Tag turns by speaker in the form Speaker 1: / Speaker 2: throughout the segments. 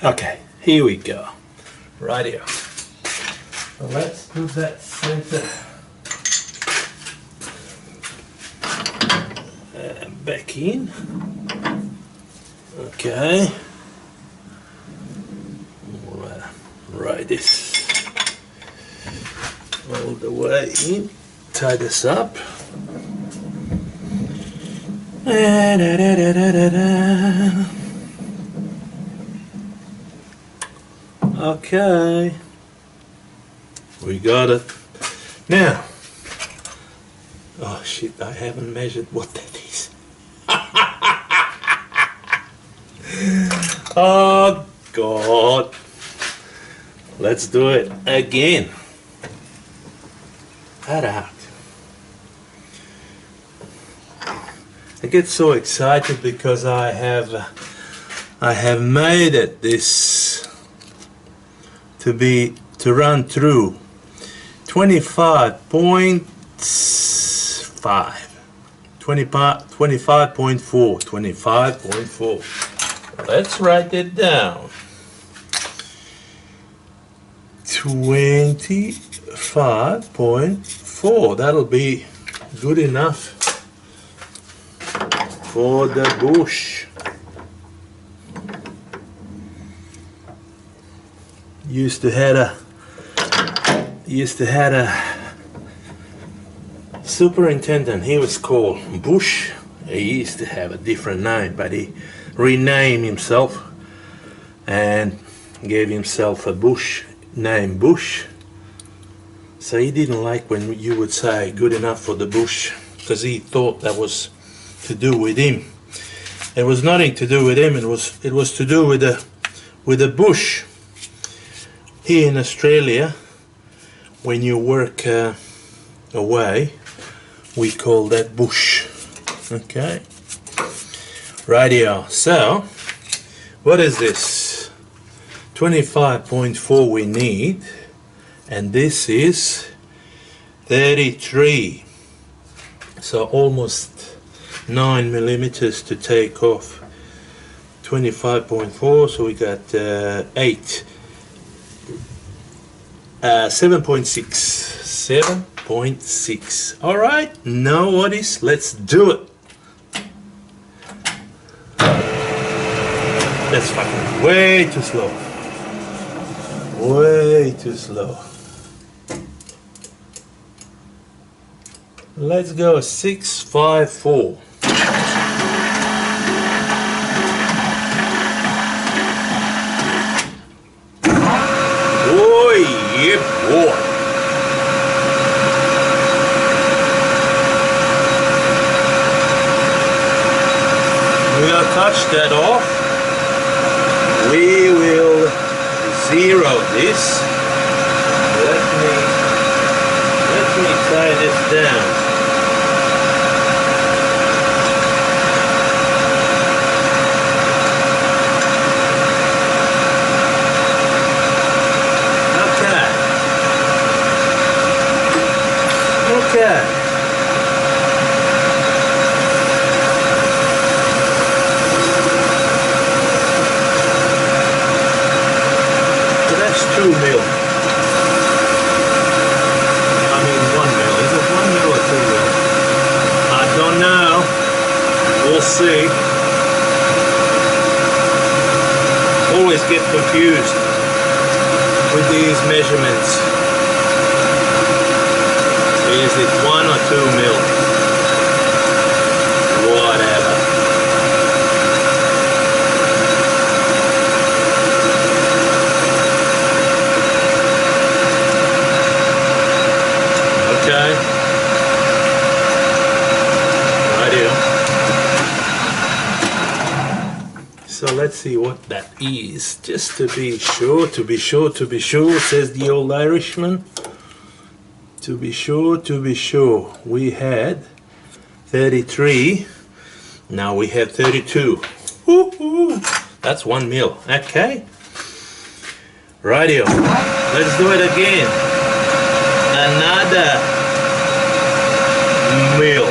Speaker 1: Okay, here we go. Right here. So let's put that center back in. Okay. Right this all the way in. Tie this up. Okay, we got it. Now, oh shit, I haven't measured what that is. Oh God, let's do it again. That out. I get so excited because I have made it this to run through 25.5, 25.4. Let's write it down. 25.4. That'll be good enough for the bush. Used to had a superintendent. He was called Bush. He used to have a different name, but he renamed himself and gave himself a bush name, Bush. So he didn't like when you would say good enough for the bush, because he thought that was to do with him. It was nothing to do with him. It was to do with the bush. Here in Australia, when you work away, we call that bush. Okay. Rightio. So, what is this? 25.4 we need, and this is 33. So almost 9 millimeters to take off 25.4. So we got 7.6. 7.6. All right, now what is? Let's do it. That's fucking way too slow. Way too slow. Let's go 654. Oh yeah, boy. We'll touch that off. We will zero this. Let me tie this down. Okay. So that's 2 mil. I mean 1 mil. Is it 1 mil or 2 mil? I don't know. We'll see. Always get confused with these measurements. Is it 1 or 2 mil? Whatever. Okay. Rightio. So let's see what that is, just to be sure, says the old Irishman. To be sure, we had 33, now we have 32. Woo-hoo. That's 1 mil, okay. Rightio, let's do it again. Another mil.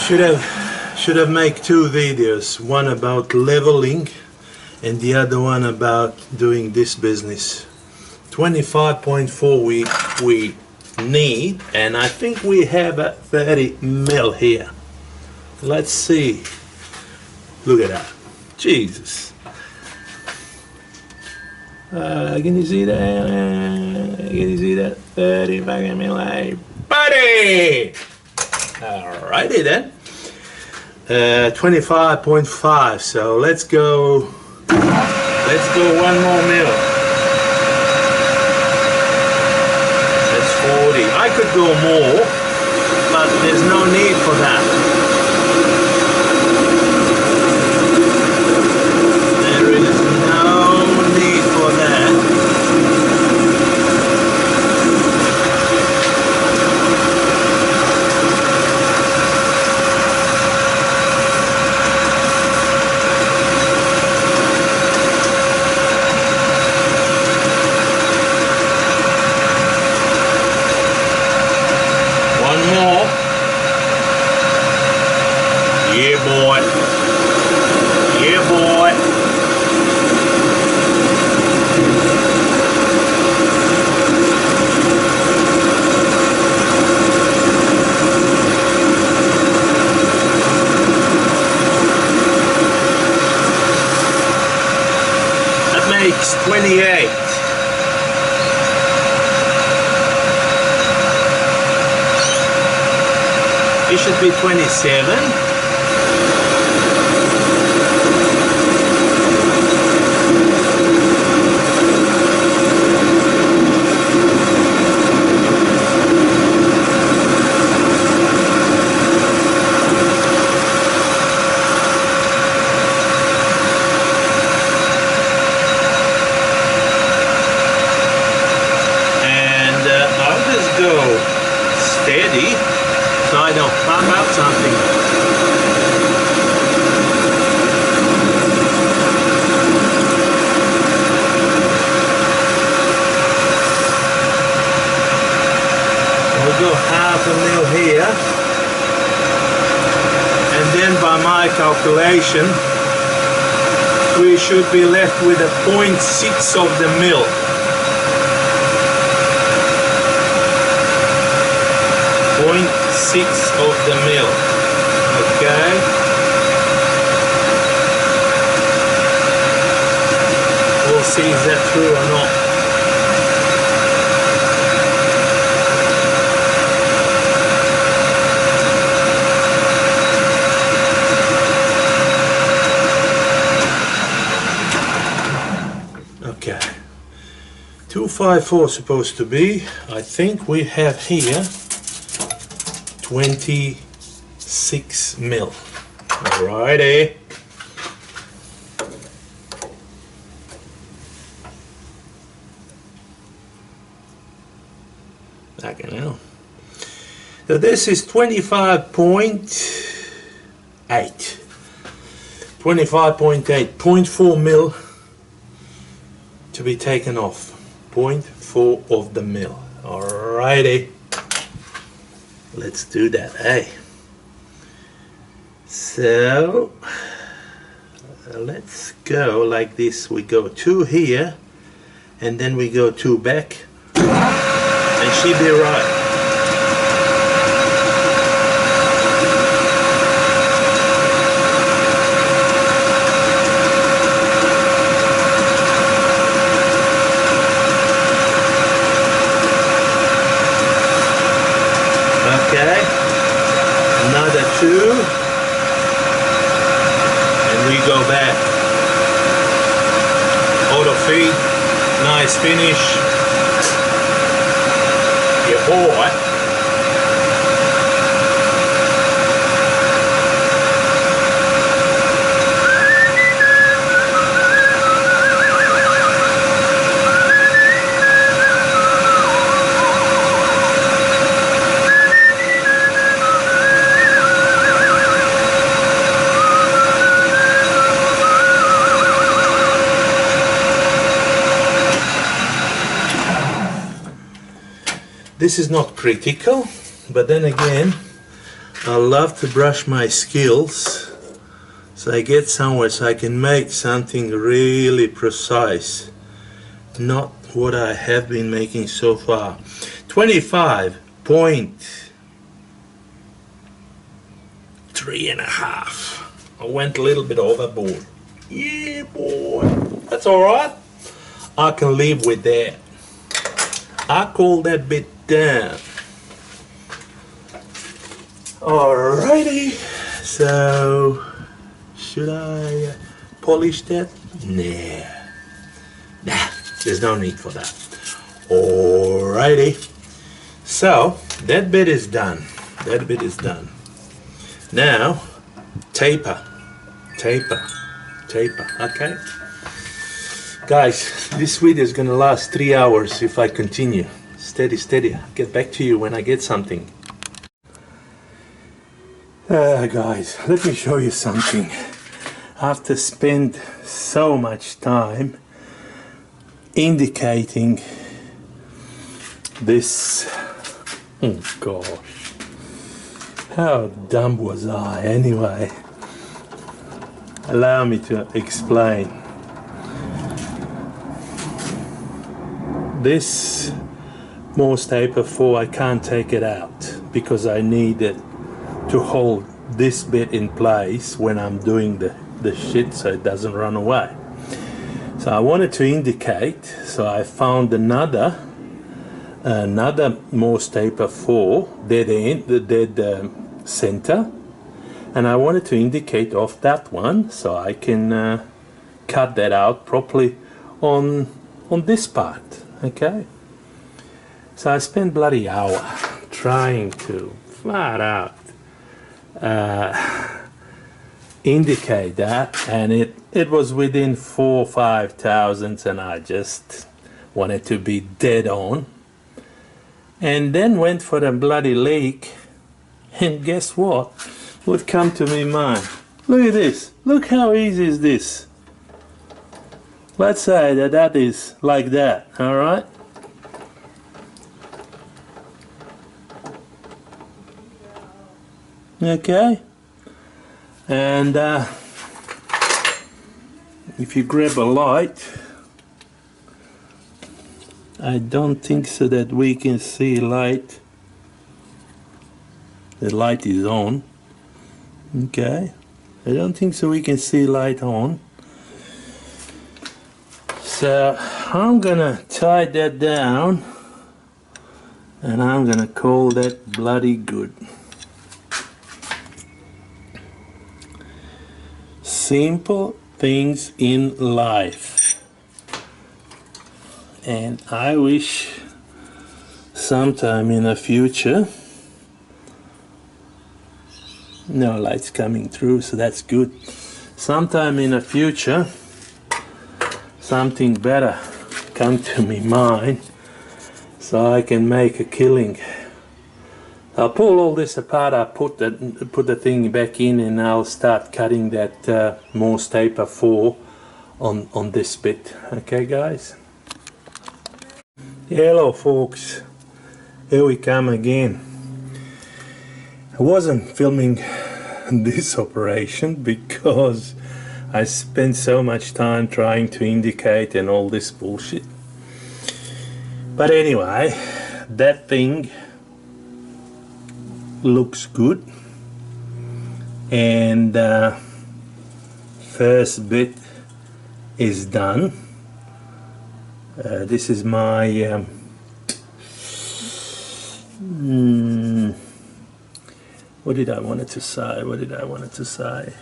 Speaker 1: should have made two videos, one about leveling and the other one about doing this business. 25.4 we need, and I think we have a 30 mil here. Let's see. Look at that. Jesus. Can you see that? Can you see that? 30 fucking mil, hey, buddy! Alrighty then. 25.5, so let's go one more mil. That's 40. I could go more, but there's no need for that. There is no need for that. Makes 28. It should be 27. Steady, so I don't pop out something. We'll go half a mil here, and then by my calculation we should be left with a 0.6 of the mil. 0.6 of the mil. Okay. We'll see is that true or not. Okay. 254 supposed to be. I think we have here 26 mil. Alrighty. Fucking hell. So this is 25.8. 25.8. 0.4 mil to be taken off. 0.4 of the mil. Alrighty. Let's do that, hey. So let's go like this. We go 2 here, and then we go 2 back, and she'll be right. Okay, another 2, and we go back. Auto feed, nice finish. Yeah, boy. This is not critical, but then again, I love to brush my skills so I get somewhere so I can make something really precise, not what I have been making so far. 25.3.5. I went a little bit overboard. Yeah, boy. That's alright. I can live with that. I call that bit down. Alrighty. So, should I polish that? Nah, there's no need for that. Alrighty. So, that bit is done. That bit is done. Now, taper, okay? Guys, this video is gonna last 3 hours if I continue. Steady. I'll get back to you when I get something. Guys, let me show you something. After spend so much time indicating this, oh gosh, how dumb was I anyway? Allow me to explain. This Morse Taper 4, I can't take it out because I need it to hold this bit in place when I'm doing the shit so it doesn't run away. So I wanted to indicate, so I found another Morse Taper 4 dead end, the dead center, and I wanted to indicate off that one so I can cut that out properly on this part. Okay, so I spent bloody hour trying to flat out indicate that, and it was within 4 or 5 thousandths, and I just wanted to be dead on, and then went for the bloody leak, and guess what would come to me mind? Look at this, look how easy is this. Let's say that is like that, alright? Okay? And if you grab a light, I don't think so that we can see light. The light is on. Okay? I don't think so we can see light on. So I'm gonna tie that down and I'm gonna call that bloody good. Simple things in life, and I wish sometime in the future, no light's coming through, so that's good. Sometime in the future something better come to me mind so I can make a killing. I'll pull all this apart, I'll put the thing back in, and I'll start cutting that Morse Taper 4 on this bit. Okay guys? Hello folks, here we come again. I wasn't filming this operation because I spent so much time trying to indicate and all this bullshit. But anyway, that thing looks good, and first bit is done. This is my what did I want to say?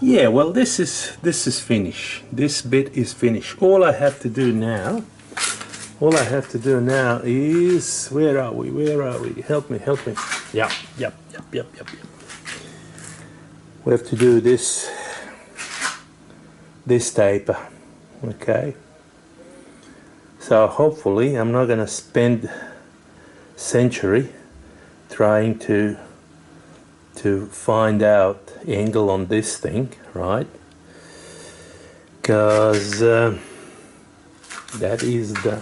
Speaker 1: Yeah, well, this is finished. This bit is finished. All I have to do now is, where are we? Help me. Yep. We have to do this taper, okay? So hopefully I'm not gonna spend a century trying to find out angle on this thing, right? Because that is the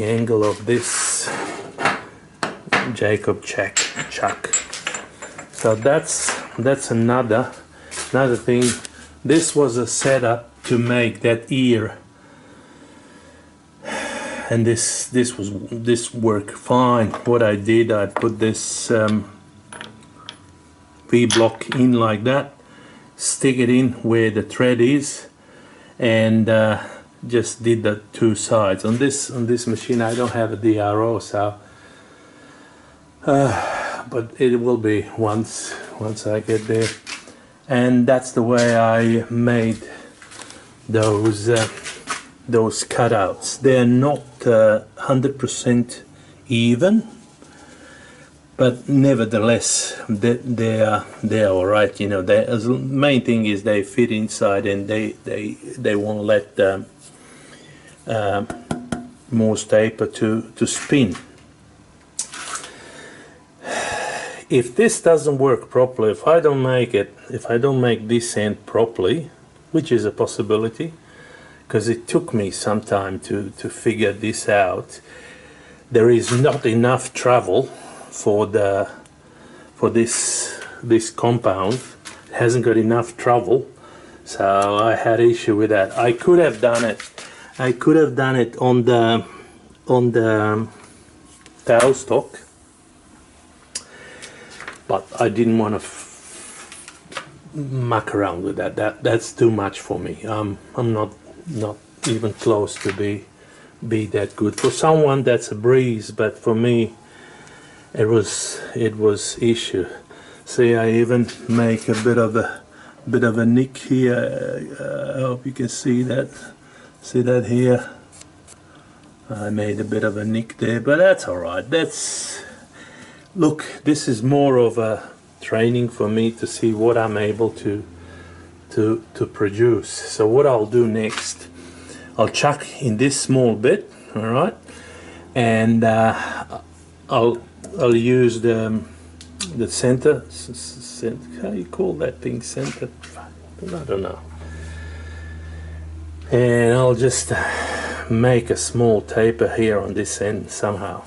Speaker 1: angle of this Jacob check. chuck. So that's another thing. This was a setup to make that ear, and this worked fine. What I did, I put this V-block in like that, stick it in where the thread is, and just did the two sides. On this machine I don't have a DRO, so but it will be once I get there. And that's the way I made those cutouts. They're not 100% even, but nevertheless they are all right. You know, the main thing is they fit inside, and they won't let the Morse taper to spin. If this doesn't work properly, if I don't make this end properly, which is a possibility, because it took me some time to figure this out, there is not enough travel for this compound. It hasn't got enough travel, so I had issue with that. I could have done it on the tail stock, but I didn't want to muck around with that. That's too much for me. I'm not even close to be that good. For someone that's a breeze, but for me it was issue. See, I even make a bit of a nick here. I hope you can see that. See that here? I made a bit of a nick there, but that's all right. Look, this is more of a training for me to see what I'm able to produce. So what I'll do next, I'll chuck in this small bit, all right, and I'll use the center. How you call that thing? Center? I don't know. And I'll just make a small taper here on this end somehow.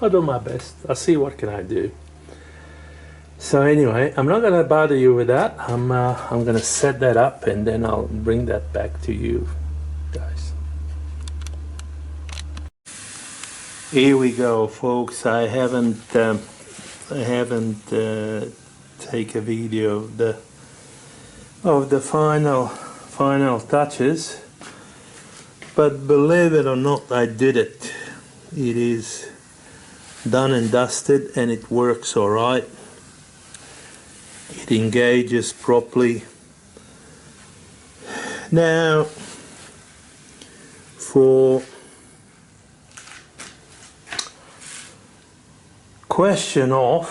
Speaker 1: I'll do my best. I'll see what can I do. So anyway, I'm not going to bother you with that. I'm going to set that up, and then I'll bring that back to you guys. Here we go, folks. I haven't take a video of the final touches, but believe it or not, I did it. It is done and dusted, and it works all right. It engages properly. Now, for question of,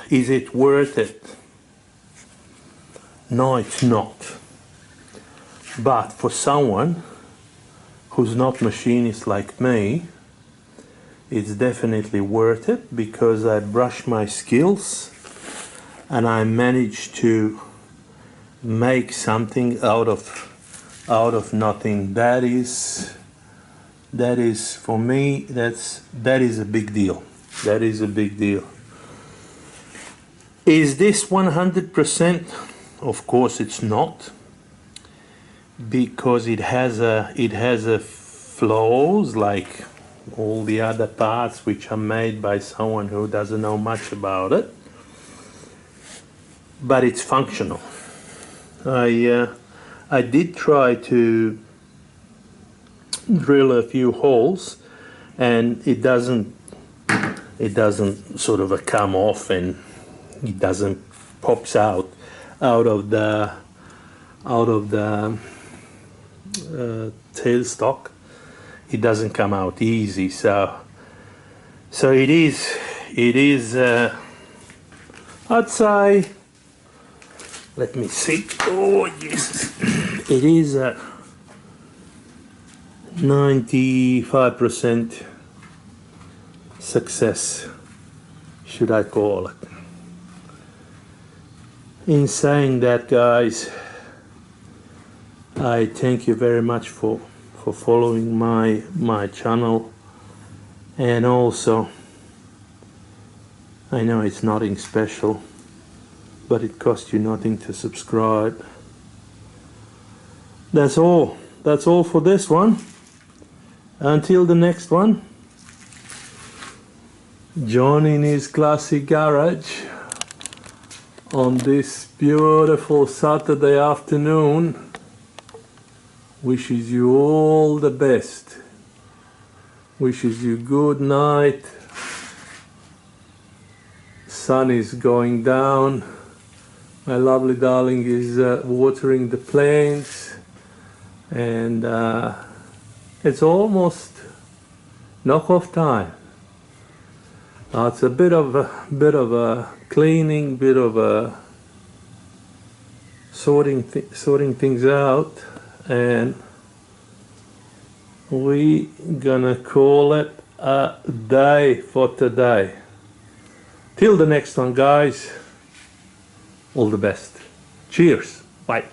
Speaker 1: is it worth it? No, it's not. But for someone who's not machinist like me, it's definitely worth it, because I brush my skills and I managed to make something out of nothing. That is for me, that is a big deal. That is a big deal. Is this 100%? Of course it's not, because it has a flaws like all the other parts which are made by someone who doesn't know much about it, but it's functional. I did try to drill a few holes, and it doesn't sort of come off, and it doesn't pops out of the tailstock. It doesn't come out easy, so it is I'd say, let me see, oh yes, it is 95% success, should I call it. In saying that, guys, I thank you very much for following my channel, and also I know it's nothing special, but it costs you nothing to subscribe. That's all for this one. Until the next one, John in his classic garage on this beautiful Saturday afternoon wishes you all the best, wishes you good night. Sun is going down, my lovely darling is watering the plants, and it's almost knock-off time. It's a bit of a cleaning, bit of a sorting things out, and we gonna call it a day for today. Till the next one, guys, all the best. Cheers. Bye.